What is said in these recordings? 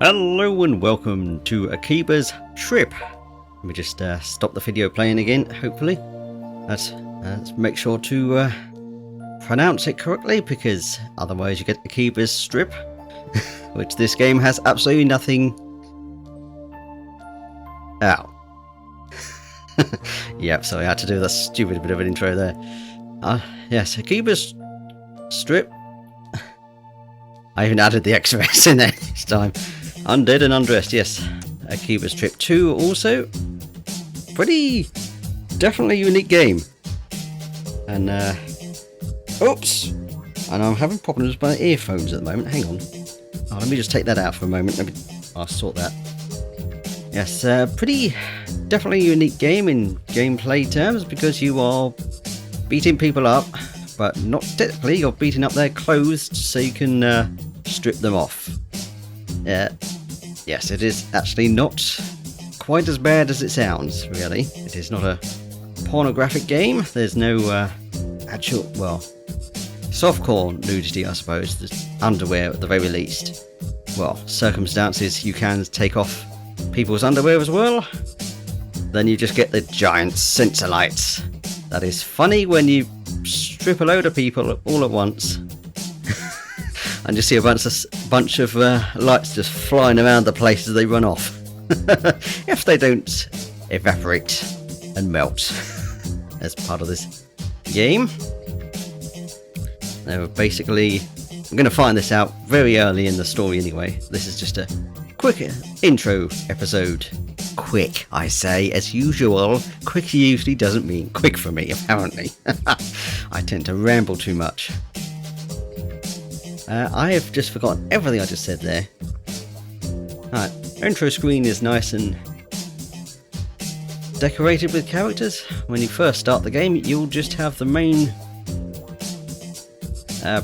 Hello and welcome to Akiba's trip. Let me just stop the video playing again, hopefully. Let's make sure to pronounce it correctly, because otherwise you get Akiba's strip, which this game has absolutely nothing... Ow. Yep, sorry, I had to do the stupid bit of an intro there. Yes, Akiba's strip. I even added the extras in there this time. Undead and Undressed, yes. Akiba's Trip 2 also. Pretty definitely unique game. And oops! And I'm having problems with my earphones at the moment. Hang on. Oh, let me just take that out for a moment. I'll sort that. Yes, pretty definitely unique game in gameplay terms, because you are beating people up, but not technically. You're beating up their clothes so you can strip them off. Yes, it is actually not quite as bad as it sounds, really. It is not a pornographic game. There's no actual, well, softcore nudity, I suppose. There's underwear at the very least. Well, circumstances, you can take off people's underwear as well. Then you just get the giant sensor lights. That is funny when you strip a load of people all at once. And you see a bunch of lights just flying around the places they run off. If they don't evaporate and melt as part of this game. Now, basically, I'm going to find this out very early in the story anyway. This is just a quick intro episode. Quick, I say, as usual. Quick usually doesn't mean quick for me, apparently. I tend to ramble too much. I have just forgotten everything I just said there. Alright, intro screen is nice and decorated with characters. When you first start the game, you'll just have the main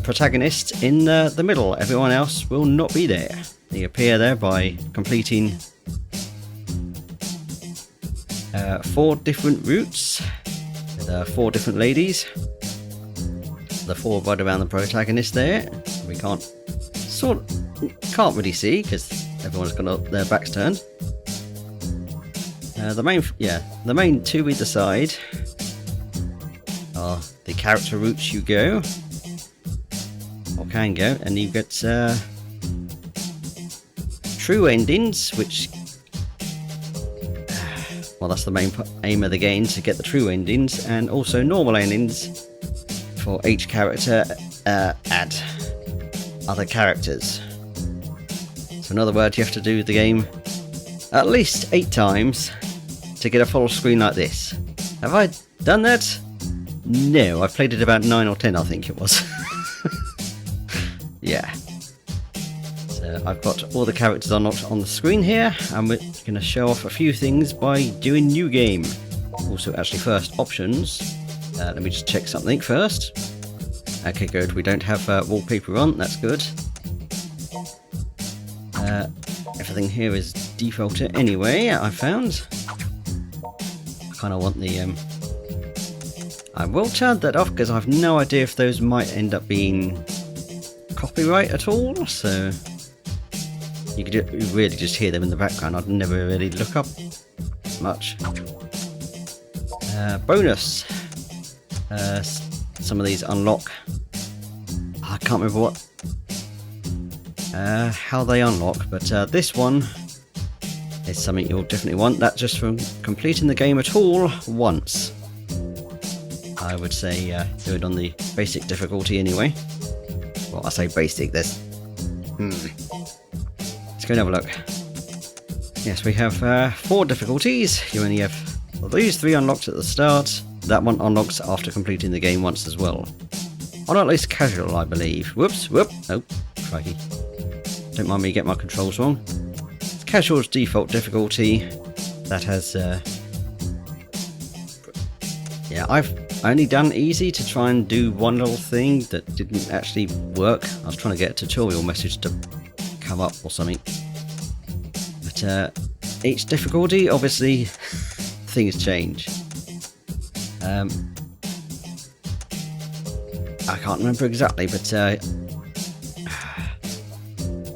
protagonist in the middle. Everyone else will not be there. They appear there by completing 4 different routes with 4 different ladies. The 4 right around the protagonist there. We can't really see because everyone's got their backs turned. The main 2 either side are the character routes you go or can go, and you get true endings, which well, that's the main aim of the game, to get the true endings, and also normal endings for each character. Add other characters. So in other words, you have to do the game at least 8 times to get a full screen like this. Have I done that? No, I've played it about 9 or 10, I think it was. Yeah. So I've got all the characters unlocked on the screen here, and we're going to show off a few things by doing new game. Also, actually, first, options. Let me just check something first. Okay, good. We don't have wallpaper on. That's good. Everything here is defaulted anyway, I found. I kind of want the... I will turn that off because I have no idea if those might end up being copyright at all. So you could really just hear them in the background. I'd never really look up much. Bonus. Some of these unlock. I can't remember how they unlock, but this one is something you'll definitely want. That's just from completing the game at all once. I would say do it on the basic difficulty anyway. Well, I say basic. There's let's go and have a look. Yes, we have 4 difficulties. You only have these 3 unlocked at the start. That one unlocks after completing the game once as well. On at least casual, I believe. Whoops, whoop. Oh, crikey. Don't mind me getting my controls wrong. It's casual's default difficulty. That has... yeah, I've only done easy to try and do one little thing that didn't actually work. I was trying to get a tutorial message to come up or something. But each difficulty, obviously, things change. I can't remember exactly, but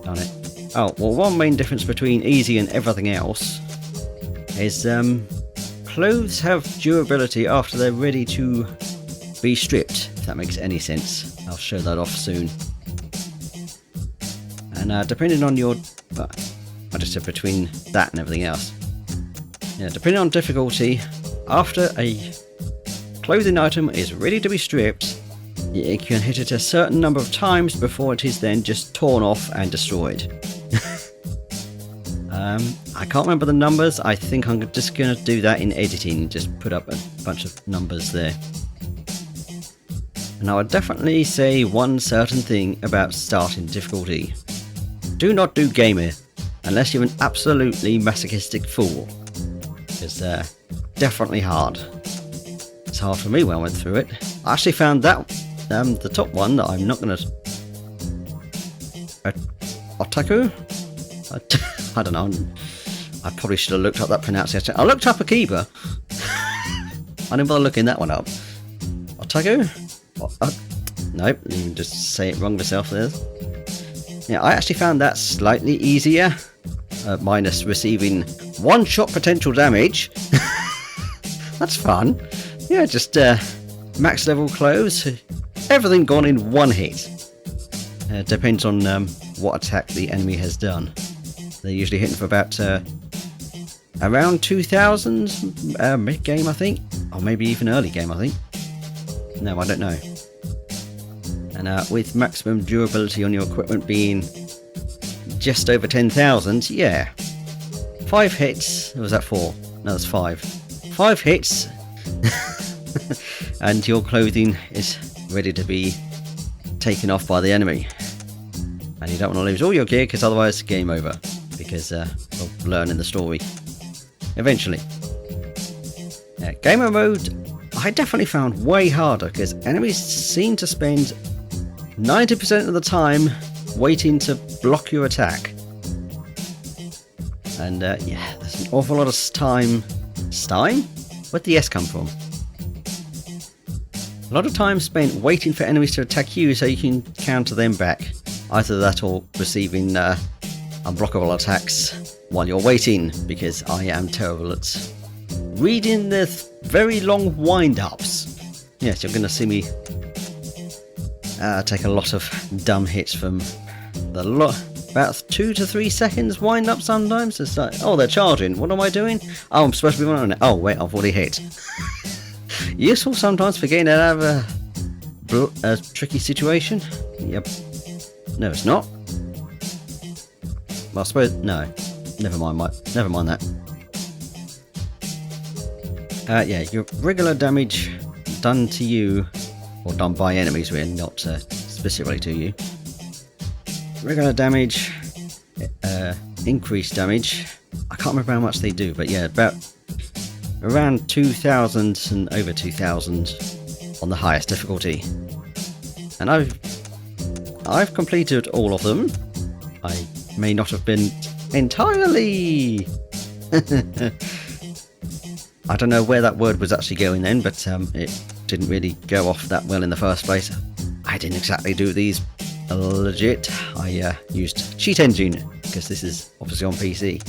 darn it. Oh, well, one main difference between easy and everything else is clothes have durability after they're ready to be stripped, if that makes any sense. I'll show that off soon. And depending on your... I just said between that and everything else. Yeah, depending on difficulty, after a clothing item is ready to be stripped, you can hit it a certain number of times before it is then just torn off and destroyed. I can't remember the numbers. I think I'm just going to do that in editing, just put up a bunch of numbers there. And I would definitely say one certain thing about starting difficulty. Do not do gamer unless you're an absolutely masochistic fool. It's definitely hard. It's hard for me when I went through it. I actually found that the top one that I'm not going to... Otaku? I don't know. I probably should have looked up that pronunciation. I looked up Akiba. I didn't bother looking that one up. Otaku? Nope, you just say it wrong myself there. Yeah, I actually found that slightly easier. Minus receiving one-shot potential damage. That's fun. Yeah, just max level clothes. Everything gone in one hit. Depends on what attack the enemy has done. They're usually hitting for about around 2000 mid-game, I think. Or maybe even early game, I think. No, I don't know. And with maximum durability on your equipment being just over 10,000, yeah. 5 hits, or was that 4? No, that's 5. 5 hits, and your clothing is ready to be taken off by the enemy. And you don't want to lose all your gear, because otherwise game over. Because we'll learn in the story eventually. Yeah, gamer mode I definitely found way harder, because enemies seem to spend 90% of the time waiting to block your attack. And yeah, there's an awful lot of time. Stime? Where'd the S come from? A lot of time spent waiting for enemies to attack you so you can counter them back. Either that or receiving unblockable attacks while you're waiting, because I am terrible at reading the very long wind-ups. Yes, you're going to see me take a lot of dumb hits from the about 2 to 3 seconds wind-up sometimes. It's like, oh, they're charging. What am I doing? Oh, I'm supposed to be running it. Oh, wait, I've already hit. Useful sometimes for getting out of a tricky situation. Yep. No, it's not. Well, I suppose... No. Never mind that. Yeah, your regular damage done to you, or done by enemies really, not specifically to you. Regular damage, increased damage. I can't remember how much they do, but yeah, about around 2,000 and over 2,000 on the highest difficulty. And I've completed all of them. I may not have been entirely... I don't know where that word was actually going then, but it didn't really go off that well in the first place. I didn't exactly do these legit. I used Cheat Engine, because this is obviously on PC.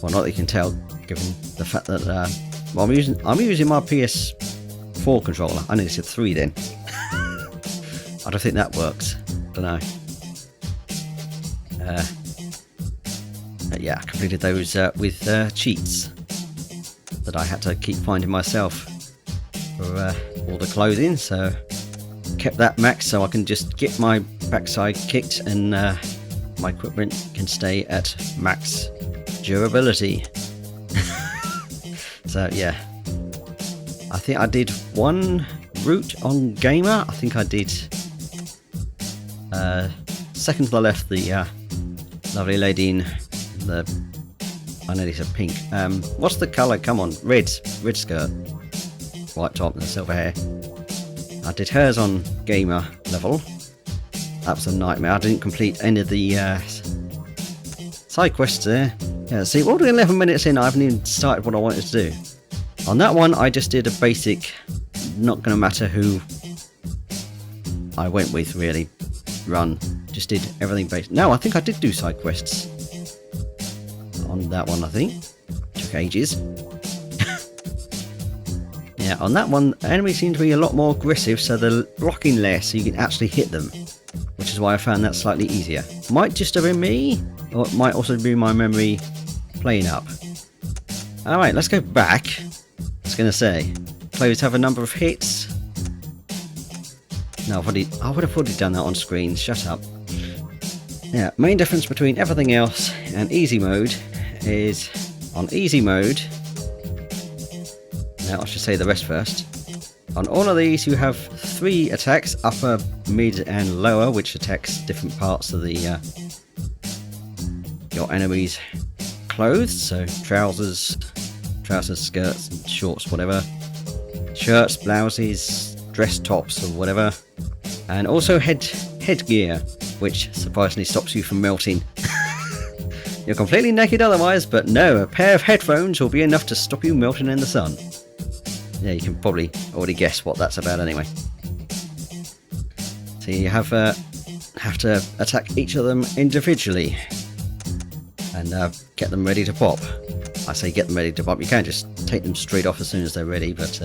Well, not that you can tell, given the fact that well, I'm using my PS4 controller. I nearly said 3 then. I don't think that works. Don't know. But yeah, I completed those with cheats that I had to keep finding myself for all the clothing, so kept that max so I can just get my backside kicked and my equipment can stay at max durability. So yeah, I think I did one route on Gamer. I think I did second to the left, the lovely lady in the... I nearly said pink. What's the colour? Come on, red skirt, white top and silver hair. I did hers on Gamer level. That was a nightmare. I didn't complete any of the side quests there. Yeah, see, already 11 minutes in, I haven't even started what I wanted to do. On that one, I just did a basic, not going to matter who I went with, really, run. just did everything based... No, I think I did do side quests on that one, I think. Took ages. Yeah, on that one, enemies seem to be a lot more aggressive, so they're blocking less, so you can actually hit them. Which is why I found that slightly easier. Might just have been me, or it might also be my memory playing up. Alright, let's go back. I was going to say, clothes have a number of hits. No, I would have already done that on screen, shut up. Yeah, main difference between everything else and easy mode is on easy mode. Now I should say the rest first. On all of these you have 3 attacks, upper, mid and lower, which attacks different parts of the your enemy's clothes, so trousers, skirts, and shorts, whatever. Shirts, blouses, dress tops or whatever. And also headgear, which surprisingly stops you from melting. You're completely naked otherwise, but no, a pair of headphones will be enough to stop you melting in the sun. Yeah, you can probably already guess what that's about anyway. So you have to attack each of them individually and get them ready to pop. I say get them ready to pop. You can't just take them straight off as soon as they're ready, but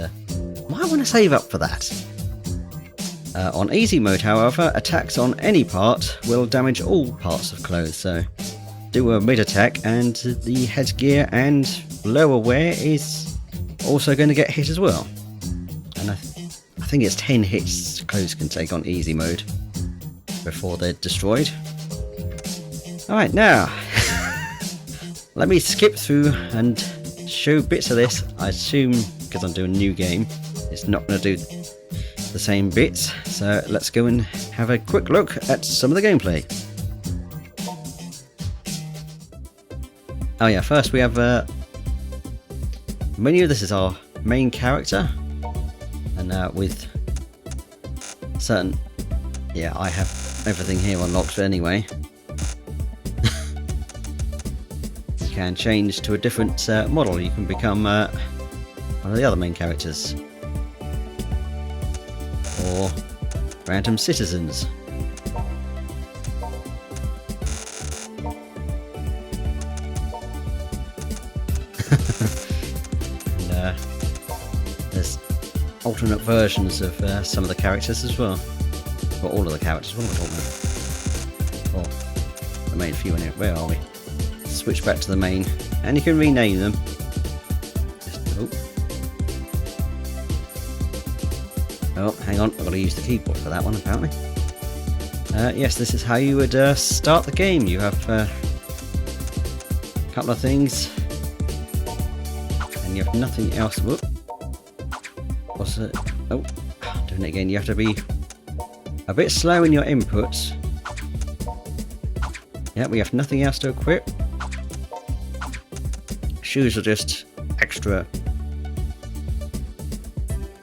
might want to save up for that. On easy mode, however, attacks on any part will damage all parts of clothes. So do a mid attack, and the headgear and lower wear is also going to get hit as well. And I think it's 10 hits clothes can take on easy mode before they're destroyed. Alright, now let me skip through and show bits of this. I assume, because I'm doing a new game, it's not going to do the same bits. So let's go and have a quick look at some of the gameplay. Oh yeah, first we have menu. This is our main character, and with certain, yeah, I have everything here unlocked anyway. You can change to a different model. You can become one of the other main characters, or random citizens. There's alternate versions of some of the characters as well. Or all of the characters, what am I talking about? Oh, the main few in here. Where are we? Switch back to the main, and you can rename them. Oh, hang on, I've got to use the keyboard for that one apparently. Yes, this is how you would start the game. You have a couple of things, and you have nothing else. Whoop. What's it? Oh, doing it again. You have to be a bit slow in your inputs. Yeah, we have nothing else to equip. Shoes are just extra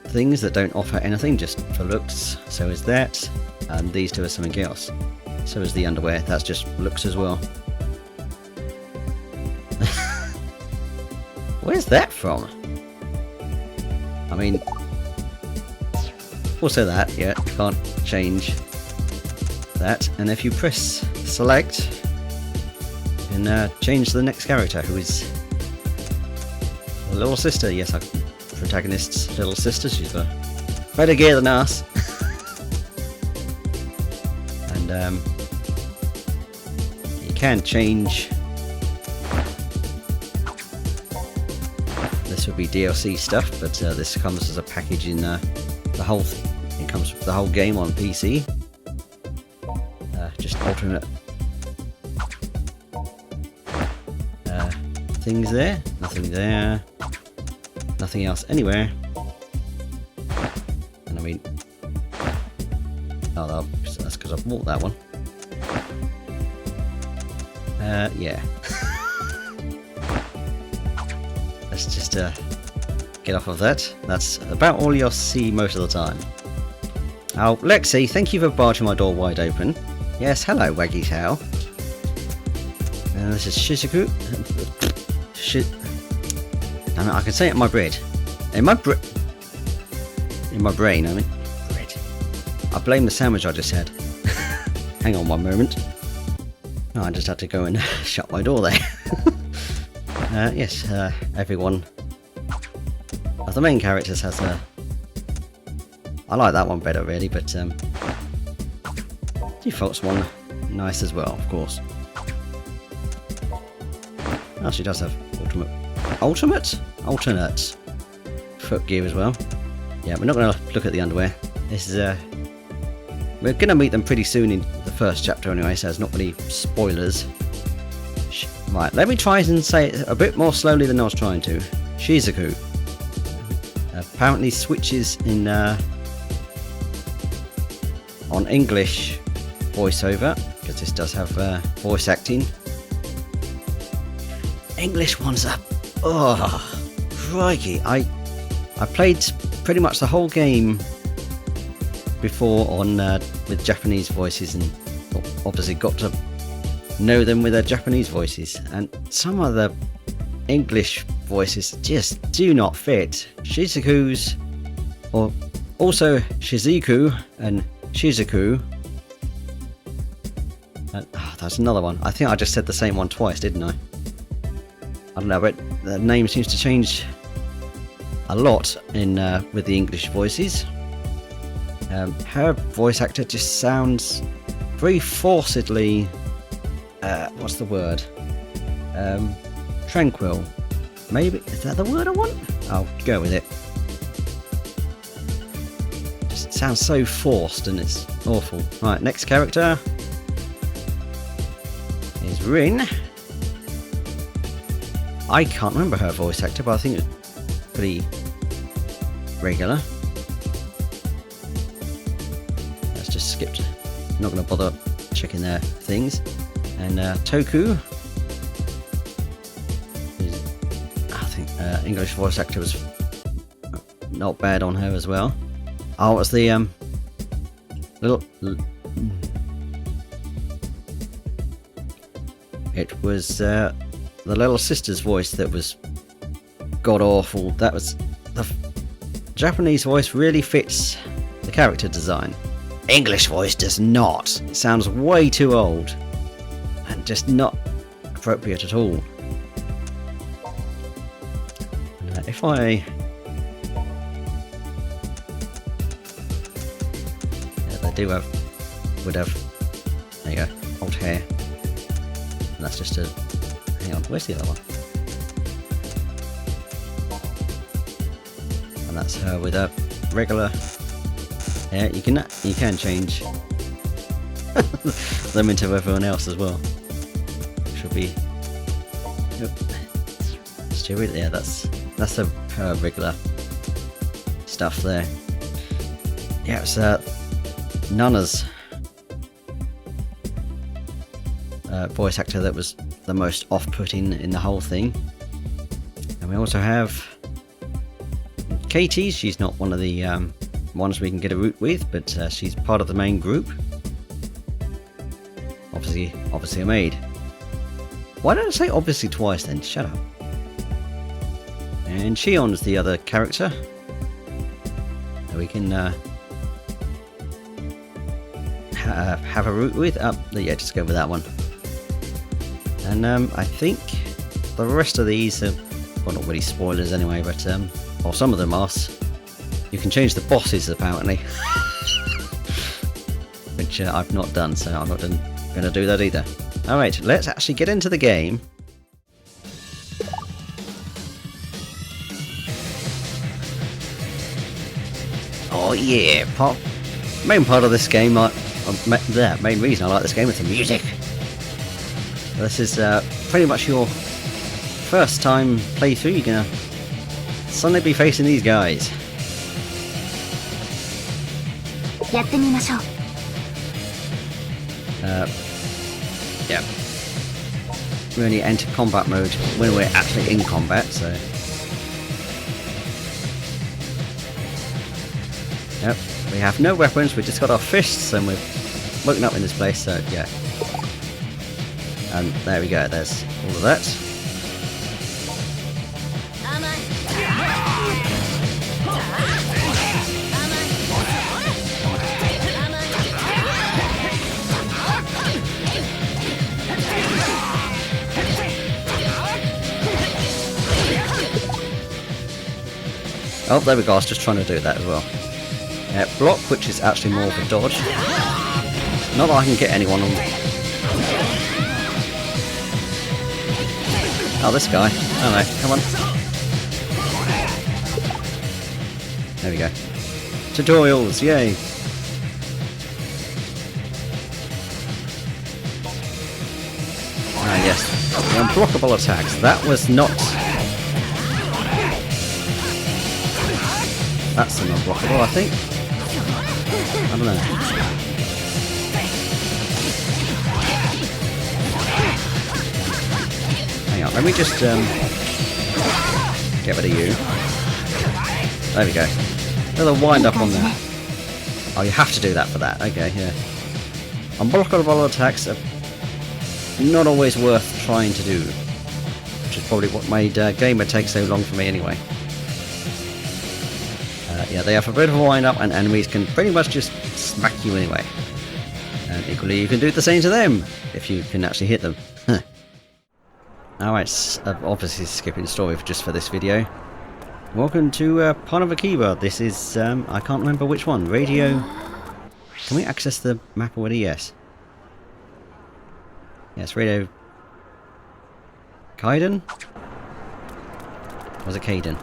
things that don't offer anything, just for looks. So is that, and these two are something else. So is the underwear. That's just looks as well. Where's that from? I mean, also that, yeah, you can't change that. And if you press select, you can change the next character, who is the little sister. Yes, our protagonist's little sister. She's got better gear than us. And you can change. This would be DLC stuff, but this comes as a package in the whole. It comes with the whole game on PC. Just alternate things there. Nothing there. Nothing else anywhere. And I mean, oh, that's because I've bought that one. Yeah. Let's just get off of that. That's about all you'll see most of the time. Oh, Lexi, thank you for barging my door wide open. Yes, hello, Waggy Tail. This is Shizuku. I mean, I can say it in my bread. In my brain, I mean, bread. I blame the sandwich I just had. hang on one moment. Oh, I just had to go and shut my door there. Yes, everyone of the main characters has a... I like that one better really, but default's one nice as well, of course. Oh, she does have alternate foot gear as well. Yeah, we're not going to look at the underwear. This is we're going to meet them pretty soon in the first chapter anyway, so it's not really spoilers. Right, let me try and say it a bit more slowly than I was trying to. Shizuku apparently switches in on English voiceover, because this does have voice acting. English ones up. Oh, crikey! I played pretty much the whole game before on with Japanese voices, and obviously got to know them with their Japanese voices, and some of the English voices just do not fit. Shizuku's, or also Shizuku and Shizuku. That's another one. I think I just said the same one twice, didn't I? I don't know, but the name seems to change a lot in with the English voices. Her voice actor just sounds very forcedly, what's the word? Tranquil. Maybe, is that the word I want? I'll go with it. Just sounds so forced and it's awful. Right, next character is Rin. I can't remember her voice actor, but I think it's pretty regular. Let's just skip to, not going to bother checking their things. And Toku, I think English voice actor was not bad on her as well. Oh, it was the it was the little sister's voice that was god awful. That was the Japanese voice really fits the character design. English voice does not. It sounds way too old and just not appropriate at all. If I they do have, would have, there you go, old hair. And that's just a, hang on, where's the other one? And that's her with a regular hair. You can change them into everyone else as well. Should be, yeah, that's her regular stuff there. Yeah, it's Nana's voice actor that was the most off-putting in the whole thing. And we also have Katie. She's not one of the ones we can get a route with, but she's part of the main group. Obviously a maid. Why did I say obviously twice then? Shut up. And Shion's the other character. We can have a route with. Yeah, just go with that one. And I think the rest of these are, well, not really spoilers anyway, but well, some of them are. You can change the bosses apparently, which I've not done, so I'm not going to do that either. Alright, let's actually get into the game. Oh yeah, main part of this game, the main reason I like this game is the music. This is pretty much your first time playthrough. You're going to suddenly be facing these guys. Yeah. We only enter combat mode when we're actually in combat, so... Yep, we have no weapons, we just got our fists and we're woken up in this place, so yeah. And there we go, there's all of that. Oh, there we go. I was just trying to do that as well. Block, which is actually more of a dodge. Not that I can get anyone on. Oh, this guy. Oh no, come on. There we go. Tutorials, yay! Ah yes, the unblockable attacks. That was not... That's an unblockable, I think. I don't know. Hang on, let me just get rid of you. There we go. There's a wind up on there. Oh, you have to do that for that. Okay, yeah. Unblockable attacks are not always worth trying to do, which is probably what made Gamer take so long for me anyway. Yeah, they have a bit of a wind up, and enemies can pretty much just smack you anyway. And equally, you can do the same to them if you can actually hit them. Alright, obviously skipping story just for this video. Welcome to part of Akiba. This is, I can't remember which one. Radio... Can we access the map already? Yes. Yes, Radio... Kaiden? Was it Kaiden?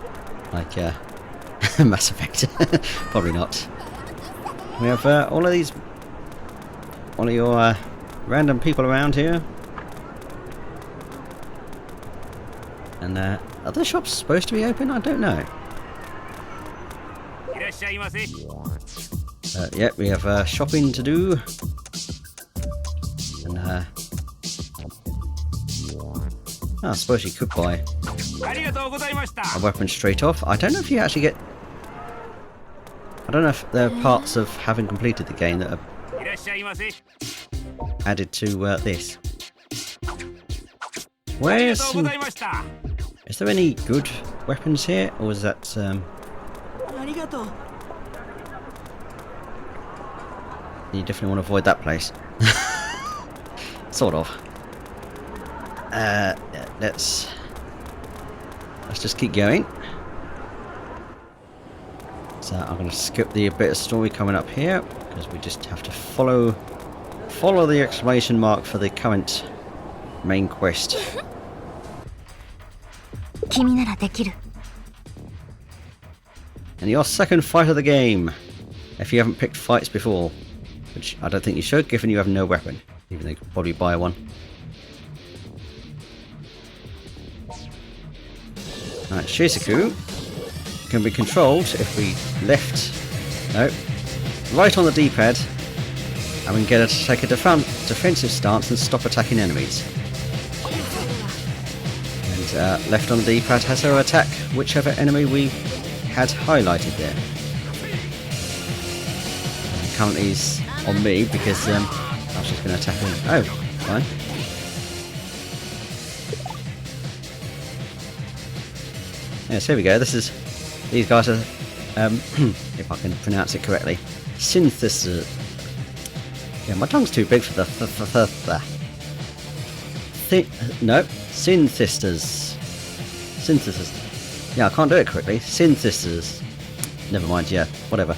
Like, Mass Effect. Probably not. We have all of your random people around here. And are the shops supposed to be open? I don't know. Yeah, we have shopping to do. And I suppose you could buy a weapon straight off. I don't know if you actually get... I don't know if there are parts of having completed the game that are added to this. Where's some... Is there any good weapons here, or is that you definitely want to avoid that place. Sort of. Yeah, let's just keep going. So I'm going to skip the bit of story coming up here because we just have to follow the exclamation mark for the current main quest. And your second fight of the game, if you haven't picked fights before, which I don't think you should, given you have no weapon, even though you could probably buy one. Alright, Shizuku can be controlled if we right on the D-pad, and we can get her to take a defensive stance and stop attacking enemies. And left on the D-pad has her attack whichever enemy we had highlighted there. And currently he's on me because I was just going to attack him. Oh, fine. Yes, here we go. These guys are, if I can pronounce it correctly, synthesis. Yeah, my tongue's too big for the synthesisters. Synthesis. Yeah, I can't do it correctly. Synthesis. Never mind. Yeah, whatever.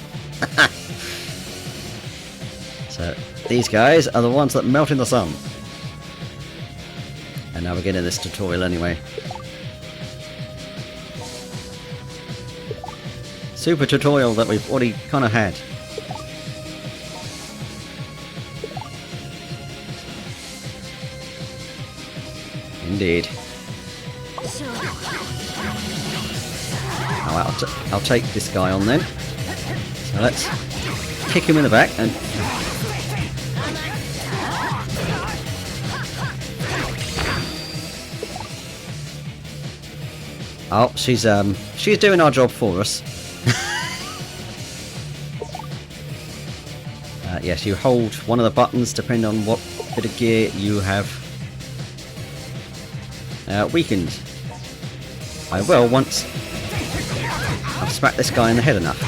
So these guys are the ones that melt in the sun. And now we're getting this tutorial anyway. Super tutorial that we've already kind of had. Indeed. Oh, I'll take this guy on then. So let's kick him in the back and... Oh, she's doing our job for us. Yes, you hold one of the buttons depending on what bit of gear you have weakened. I will once I've smacked this guy in the head enough.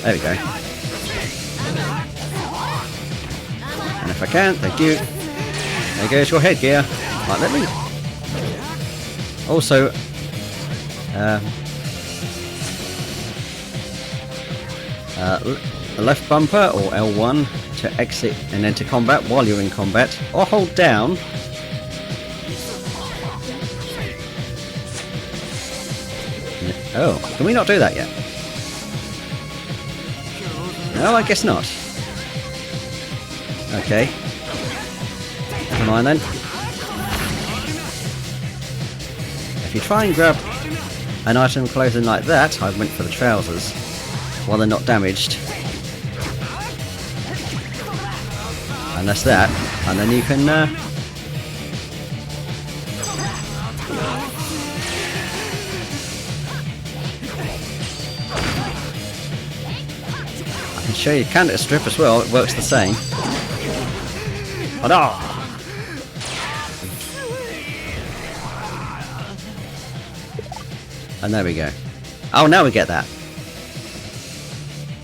There we go. And if I can, thank you. There goes your headgear. Right, let me... Also, Left bumper or L1 to exit and enter combat while you're in combat, or hold down. Oh, can we not do that yet? No, I guess not. Okay. Never mind then. If you try and grab an item of clothing like that, I went for the trousers, while they're not damaged. And that's that. And then you can... I can show you counter strip as well, it works the same. Oh no! And there we go. Oh, now we get that.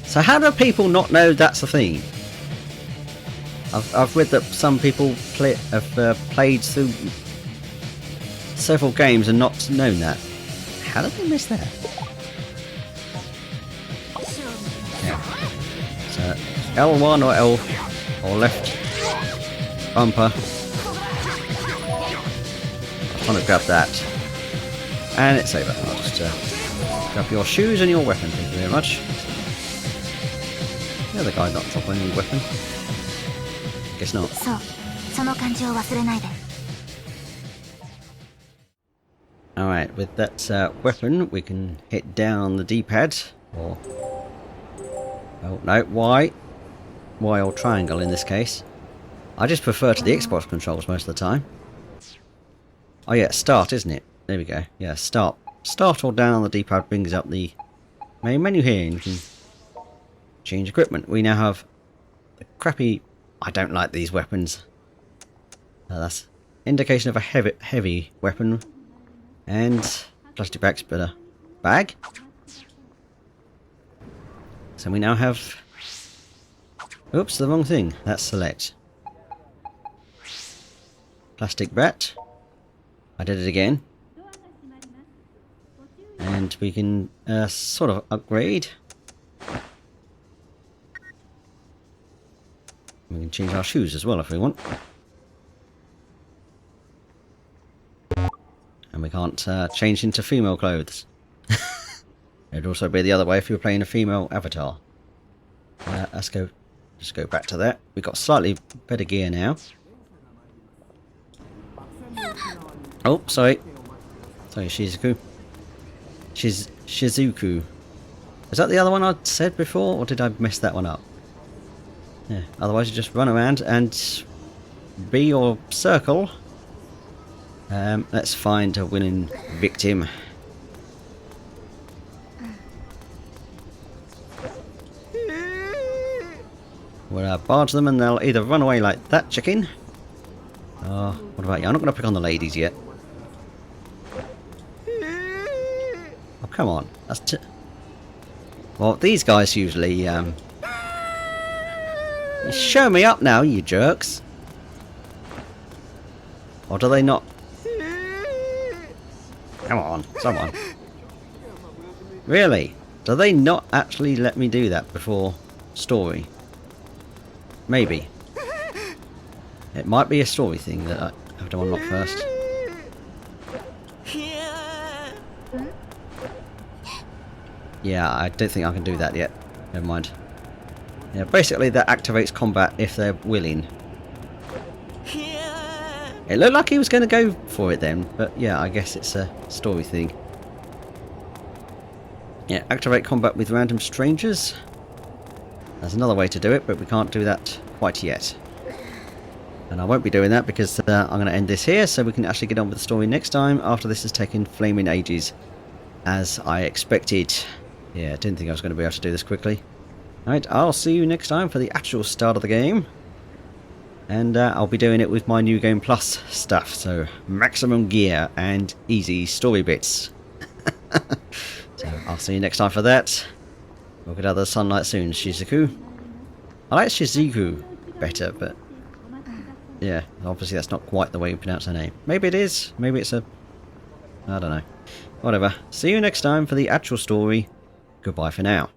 So how do people not know that's a thing? I've read that some people have played through several games and not known that. How did they miss that? Yeah. So L1 or L or left bumper. I'm trying to grab that, and it's over. I'll just grab your shoes and your weapon. Thank you very much. The other guy not dropping any weapon. Guess not. Alright, with that weapon we can hit down on the D-pad, or... oh no, Y or triangle in this case. I just prefer to the Xbox controls most of the time. Oh yeah, start, isn't it? There we go. Yeah, start. Start or down on the D-pad brings up the main menu here, and you can change equipment. We now have the crappy... I don't like these weapons. That's indication of a heavy weapon. And plastic bags, but a bag. So we now have... oops, the wrong thing. That's select. Plastic bat. I did it again. And we can sort of upgrade. We can change our shoes as well if we want. And we can't change into female clothes. It'd also be the other way if you were playing a female avatar. Let's go. Just go back to that. We've got slightly better gear now. Oh, sorry. Sorry, Shizuku. Shizuku. Is that the other one I said before, or did I mess that one up? Yeah, otherwise you just run around and be your circle. Let's find a willing victim. We'll barge them and they'll either run away like that chicken. What about you? I'm not going to pick on the ladies yet. Oh, come on. That's well, these guys usually... show me up now, you jerks. Or do they not? Come on, someone. Really? Do they not actually let me do that before story? Maybe. It might be a story thing that I have to unlock first. Yeah, I don't think I can do that yet. Never mind. Yeah, basically that activates combat if they're willing. It looked like he was going to go for it then, but yeah, I guess it's a story thing. Yeah, activate combat with random strangers. There's another way to do it, but we can't do that quite yet. And I won't be doing that because I'm going to end this here, so we can actually get on with the story next time after this has taken flaming ages, as I expected. Yeah, I didn't think I was going to be able to do this quickly. Alright, I'll see you next time for the actual start of the game. And I'll be doing it with my New Game Plus stuff, so maximum gear and easy story bits. So I'll see you next time for that. We'll get out of the sunlight soon, Shizuku. I like Shizuku better, but yeah, obviously that's not quite the way you pronounce her name. Maybe it is, maybe it's a I don't know. Whatever. See you next time for the actual story. Goodbye for now.